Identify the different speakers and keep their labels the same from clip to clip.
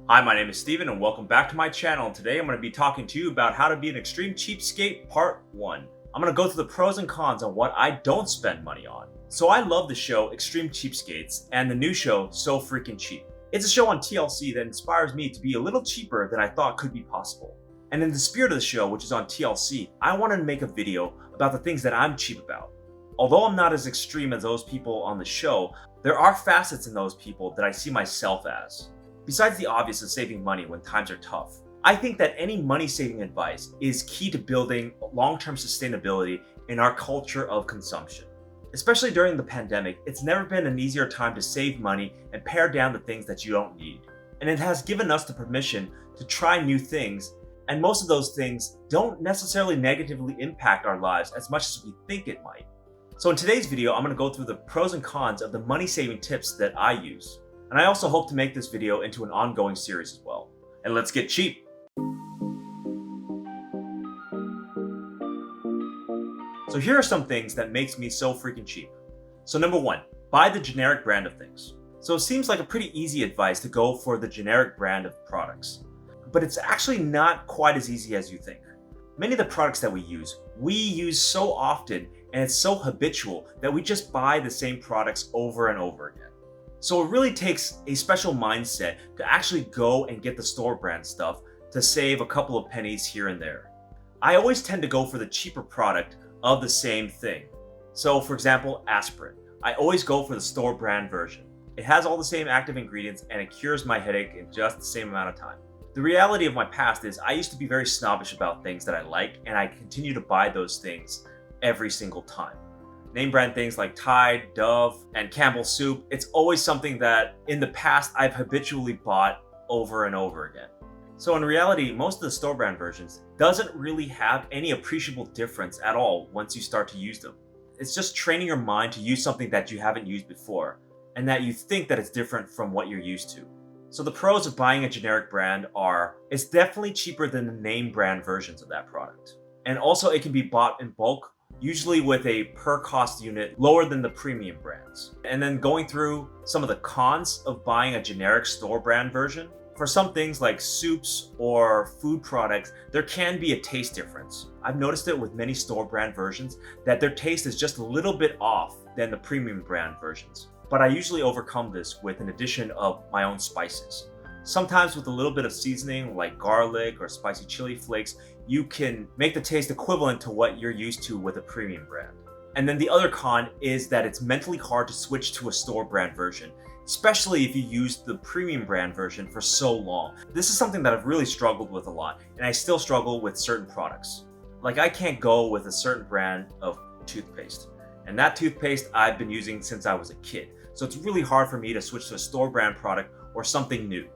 Speaker 1: Hi, my name is Steven and welcome back to my channel. Today I'm going to be talking to you about how to be an extreme cheapskate part 1. I'm going to go through the pros and cons on what I don't spend money on. So I love the show Extreme Cheapskates and the new show So Freaking Cheap. It's a show on TLC that inspires me to be a little cheaper than I thought could be possible. And in the spirit of the show, which is on TLC, I wanted to make a video about the things that I'm cheap about. Although I'm not as extreme as those people on the show, there are facets in those people that I see myself as. Besides the obvious of saving money when times are tough, I think that any money-saving advice is key to building long-term sustainability in our culture of consumption. Especially during the pandemic, it's never been an easier time to save money and pare down the things that you don't need. And it has given us the permission to try new things, and most of those things don't necessarily negatively impact our lives as much as we think it might. So in today's video, I'm going to go through the pros and cons of the money-saving tips that I use. And I also hope to make this video into an ongoing series as well. And let's get cheap! So here are some things that makes me so freaking cheap. So number 1, buy the generic brand of things. So it seems like a pretty easy advice to go for the generic brand of products. But it's actually not quite as easy as you think. Many of the products that we use so often and it's so habitual that we just buy the same products over and over again. So it really takes a special mindset to actually go and get the store brand stuff to save a couple of pennies here and there. I always tend to go for the cheaper product of the same thing. So for example, aspirin. I always go for the store brand version. It has all the same active ingredients and it cures my headache in just the same amount of time. The reality of my past is I used to be very snobbish about things that I like, and I continue to buy those things every single time. Name brand things like Tide, Dove, and Campbell's Soup, it's always something that in the past I've habitually bought over and over again. So in reality, most of the store brand versions doesn't really have any appreciable difference at all once you start to use them. It's just training your mind to use something that you haven't used before and that you think that it's different from what you're used to. So the pros of buying a generic brand are, it's definitely cheaper than the name brand versions of that product. And also it can be bought in bulk, usually with a per cost unit lower than the premium brands. And then going through some of the cons of buying a generic store brand version, for some things like soups or food products, there can be a taste difference. I've noticed it with many store brand versions that their taste is just a little bit off than the premium brand versions. But I usually overcome this with an addition of my own spices. Sometimes with a little bit of seasoning like garlic or spicy chili flakes, you can make the taste equivalent to what you're used to with a premium brand. And then the other con is that it's mentally hard to switch to a store brand version, especially if you use the premium brand version for so long. This is something that I've really struggled with a lot, and I still struggle with certain products. Like I can't go with a certain brand of toothpaste. And that toothpaste I've been using since I was a kid. So it's really hard for me to switch to a store brand product or something new.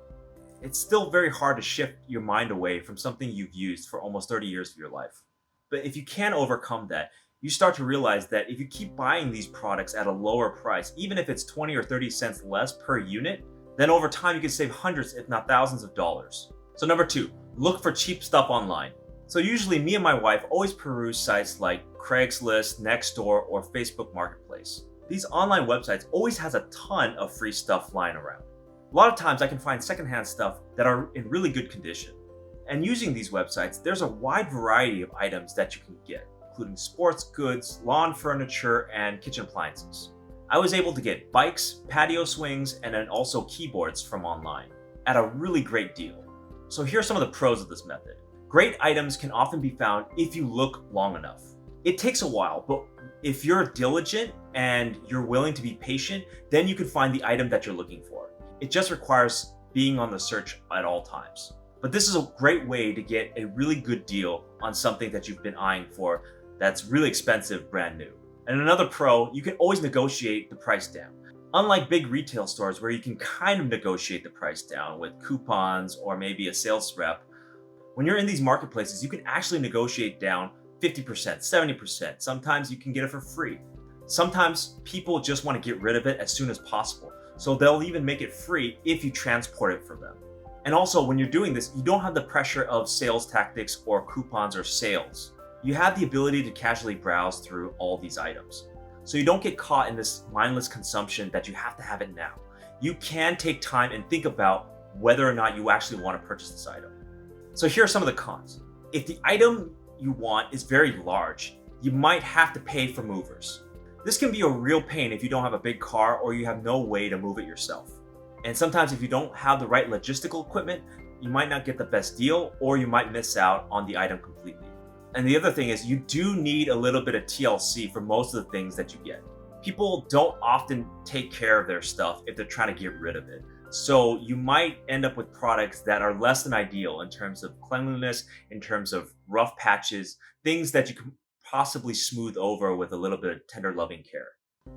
Speaker 1: It's still very hard to shift your mind away from something you've used for almost 30 years of your life. But if you can overcome that, you start to realize that if you keep buying these products at a lower price, even if it's 20 or 30 cents less per unit, then over time you can save hundreds if not thousands of dollars. So number 2, look for cheap stuff online. So usually me and my wife always peruse sites like Craigslist, Nextdoor, or Facebook Marketplace. These online websites always has a ton of free stuff lying around. A lot of times I can find secondhand stuff that are in really good condition. And using these websites, there's a wide variety of items that you can get, including sports goods, lawn furniture, and kitchen appliances. I was able to get bikes, patio swings, and then also keyboards from online at a really great deal. So here's some of the pros of this method. Great items can often be found if you look long enough. It takes a while, but if you're diligent and you're willing to be patient, then you can find the item that you're looking for. It just requires being on the search at all times. But this is a great way to get a really good deal on something that you've been eyeing for that's really expensive brand new. And another pro, you can always negotiate the price down. Unlike big retail stores where you can kind of negotiate the price down with coupons or maybe a sales rep, when you're in these marketplaces, you can actually negotiate down 50%, 70%. Sometimes you can get it for free. Sometimes people just want to get rid of it as soon as possible. So they'll even make it free if you transport it for them. And also when you're doing this, you don't have the pressure of sales tactics or coupons or sales. You have the ability to casually browse through all these items. So you don't get caught in this mindless consumption that you have to have it now. You can take time and think about whether or not you actually want to purchase this item. So here are some of the cons. If the item you want is very large, you might have to pay for movers. This can be a real pain if you don't have a big car or you have no way to move it yourself. And sometimes if you don't have the right logistical equipment, you might not get the best deal or you might miss out on the item completely. And the other thing is you do need a little bit of TLC for most of the things that you get. People don't often take care of their stuff if they're trying to get rid of it. So you might end up with products that are less than ideal in terms of cleanliness, in terms of rough patches, things that you can possibly smooth over with a little bit of tender loving care.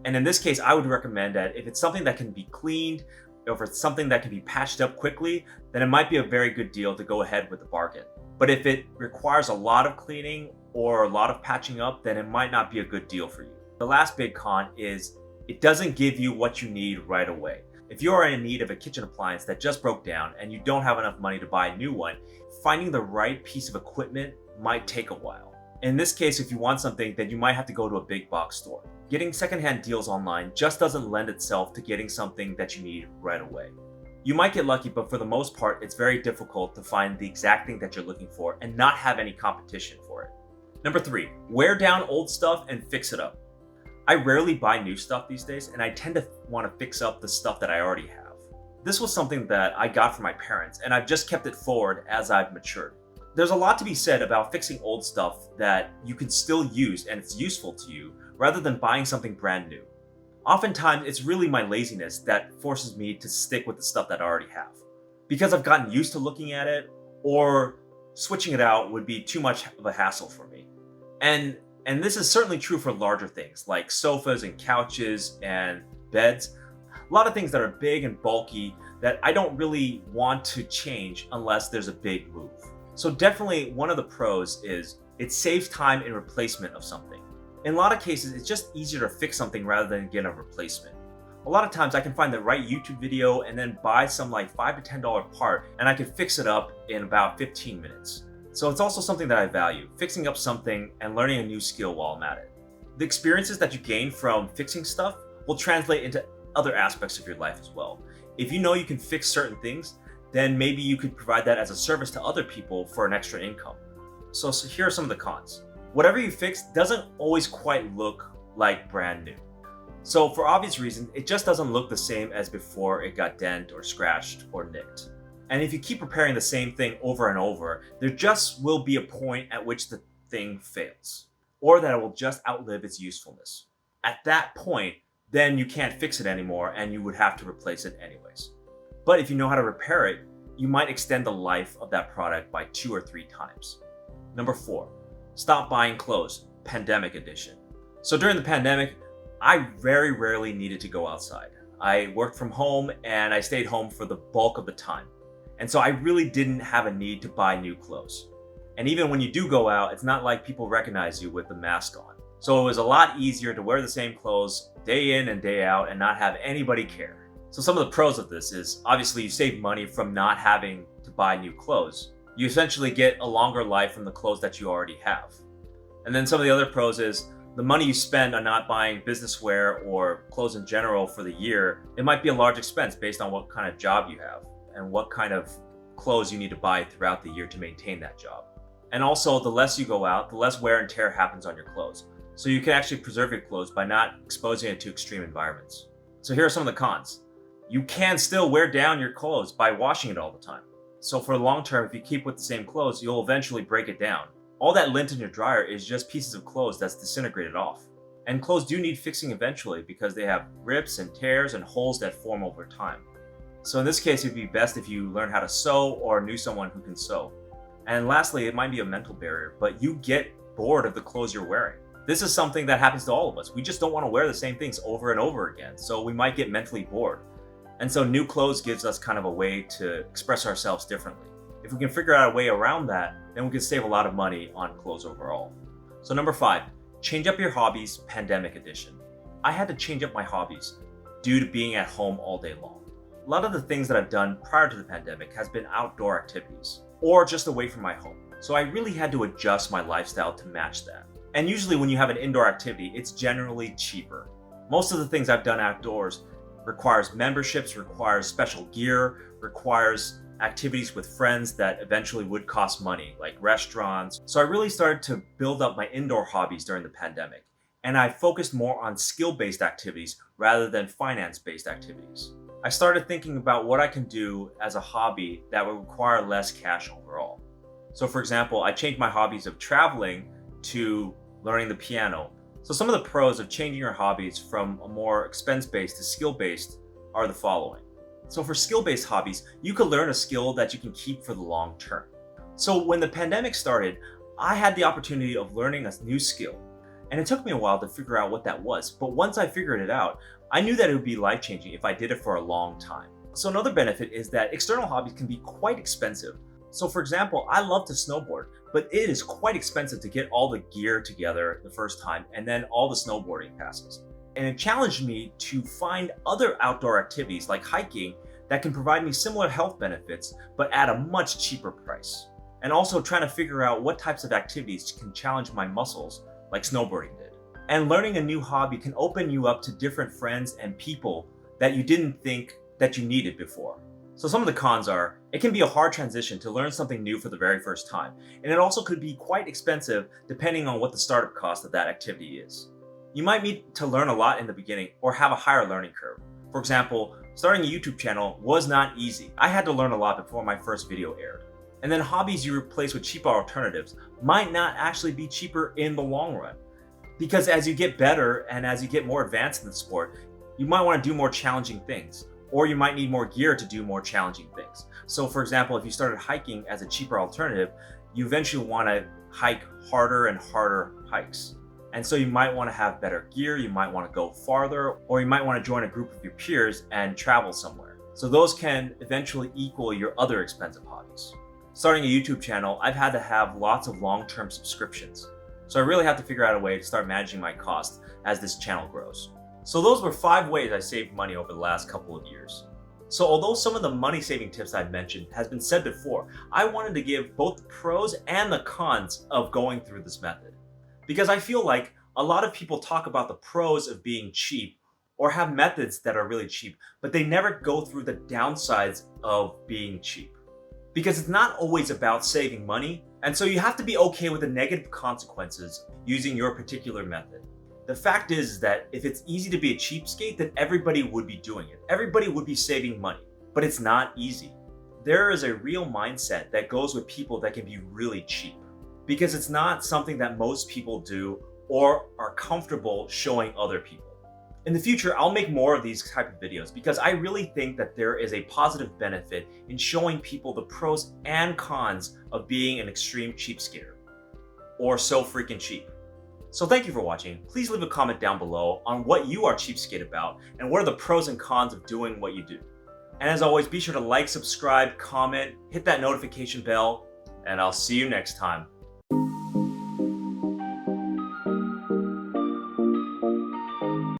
Speaker 1: And in this case, I would recommend that if it's something that can be cleaned, or if it's something that can be patched up quickly, then it might be a very good deal to go ahead with the bargain. But if it requires a lot of cleaning or a lot of patching up, then it might not be a good deal for you. The last big con is it doesn't give you what you need right away. If you are in need of a kitchen appliance that just broke down and you don't have enough money to buy a new one, finding the right piece of equipment might take a while. In this case, if you want something, then you might have to go to a big box store. Getting secondhand deals online just doesn't lend itself to getting something that you need right away. You might get lucky, but for the most part, it's very difficult to find the exact thing that you're looking for and not have any competition for it. Number 3, wear down old stuff and fix it up. I rarely buy new stuff these days, and I tend to want to fix up the stuff that I already have. This was something that I got from my parents, and I've just kept it forward as I've matured. There's a lot to be said about fixing old stuff that you can still use and it's useful to you, rather than buying something brand new. Oftentimes, it's really my laziness that forces me to stick with the stuff that I already have. Because I've gotten used to looking at it, or switching it out would be too much of a hassle for me. And this is certainly true for larger things like sofas and couches and beds. A lot of things that are big and bulky that I don't really want to change unless there's a big move. So definitely one of the pros is it saves time in replacement of something. In a lot of cases, it's just easier to fix something rather than get a replacement. A lot of times I can find the right YouTube video and then buy some like $5 to $10 part and I can fix it up in about 15 minutes. So it's also something that I value, fixing up something and learning a new skill while I'm at it. The experiences that you gain from fixing stuff will translate into other aspects of your life as well. If you know you can fix certain things, then maybe you could provide that as a service to other people for an extra income. So here are some of the cons. Whatever you fix doesn't always quite look like brand new. So for obvious reasons, it just doesn't look the same as before it got dent or scratched or nicked. And if you keep repairing the same thing over and over, there just will be a point at which the thing fails, or that it will just outlive its usefulness. At that point, then you can't fix it anymore and you would have to replace it anyways. But if you know how to repair it, you might extend the life of that product by 2 or 3 times. Number 4, stop buying clothes, pandemic edition. So during the pandemic, I very rarely needed to go outside. I worked from home and I stayed home for the bulk of the time. And so I really didn't have a need to buy new clothes. And even when you do go out, it's not like people recognize you with the mask on. So it was a lot easier to wear the same clothes day in and day out and not have anybody care. So some of the pros of this is obviously you save money from not having to buy new clothes. You essentially get a longer life from the clothes that you already have. And then some of the other pros is the money you spend on not buying business wear or clothes in general for the year, it might be a large expense based on what kind of job you have and what kind of clothes you need to buy throughout the year to maintain that job. And also, the less you go out, the less wear and tear happens on your clothes. So you can actually preserve your clothes by not exposing it to extreme environments. So here are some of the cons. You can still wear down your clothes by washing it all the time. So for the long term, if you keep with the same clothes, you'll eventually break it down. All that lint in your dryer is just pieces of clothes that's disintegrated off. And clothes do need fixing eventually because they have rips and tears and holes that form over time. So in this case, it'd be best if you learn how to sew or knew someone who can sew. And lastly, it might be a mental barrier, but you get bored of the clothes you're wearing. This is something that happens to all of us. We just don't want to wear the same things over and over again, so we might get mentally bored. And so new clothes gives us kind of a way to express ourselves differently. If we can figure out a way around that, then we can save a lot of money on clothes overall. So number 5, change up your hobbies, pandemic edition. I had to change up my hobbies due to being at home all day long. A lot of the things that I've done prior to the pandemic has been outdoor activities or just away from my home. So I really had to adjust my lifestyle to match that. And usually when you have an indoor activity, it's generally cheaper. Most of the things I've done outdoors requires memberships, requires special gear, requires activities with friends that eventually would cost money, like restaurants. So I really started to build up my indoor hobbies during the pandemic, and I focused more on skill-based activities rather than finance-based activities. I started thinking about what I can do as a hobby that would require less cash overall. So for example, I changed my hobbies of traveling to learning the piano. So some of the pros of changing your hobbies from a more expense-based to skill-based are the following. So for skill-based hobbies, you could learn a skill that you can keep for the long term. So when the pandemic started, I had the opportunity of learning a new skill. And it took me a while to figure out what that was. But once I figured it out, I knew that it would be life-changing if I did it for a long time. So another benefit is that external hobbies can be quite expensive. So for example, I love to snowboard, but it is quite expensive to get all the gear together the first time and then all the snowboarding passes. And it challenged me to find other outdoor activities like hiking that can provide me similar health benefits, but at a much cheaper price. And also trying to figure out what types of activities can challenge my muscles, like snowboarding did. And learning a new hobby can open you up to different friends and people that you didn't think that you needed before. So some of the cons are, it can be a hard transition to learn something new for the very first time, and it also could be quite expensive depending on what the startup cost of that activity is. You might need to learn a lot in the beginning or have a higher learning curve. For example, starting a YouTube channel was not easy. I had to learn a lot before my first video aired. And then hobbies you replace with cheaper alternatives might not actually be cheaper in the long run. Because as you get better and as you get more advanced in the sport, you might want to do more challenging things, or you might need more gear to do more challenging things. So for example, if you started hiking as a cheaper alternative, you eventually want to hike harder and harder hikes. And so you might want to have better gear, you might want to go farther, or you might want to join a group of your peers and travel somewhere. So those can eventually equal your other expensive hobbies. Starting a YouTube channel, I've had to have lots of long-term subscriptions. So I really have to figure out a way to start managing my costs as this channel grows. So those were 5 ways I saved money over the last couple of years. So although some of the money saving tips I've mentioned has been said before, I wanted to give both the pros and the cons of going through this method. Because I feel like a lot of people talk about the pros of being cheap or have methods that are really cheap, but they never go through the downsides of being cheap. Because it's not always about saving money, and so you have to be okay with the negative consequences using your particular method. The fact is that if it's easy to be a cheapskate, then everybody would be doing it. Everybody would be saving money, but it's not easy. There is a real mindset that goes with people that can be really cheap, because it's not something that most people do or are comfortable showing other people. In the future, I'll make more of these type of videos because I really think that there is a positive benefit in showing people the pros and cons of being an extreme cheapskater, or so freaking cheap. So thank you for watching. Please leave a comment down below on what you are cheapskate about and what are the pros and cons of doing what you do. And as always, be sure to like, subscribe, comment, hit that notification bell, and I'll see you next time.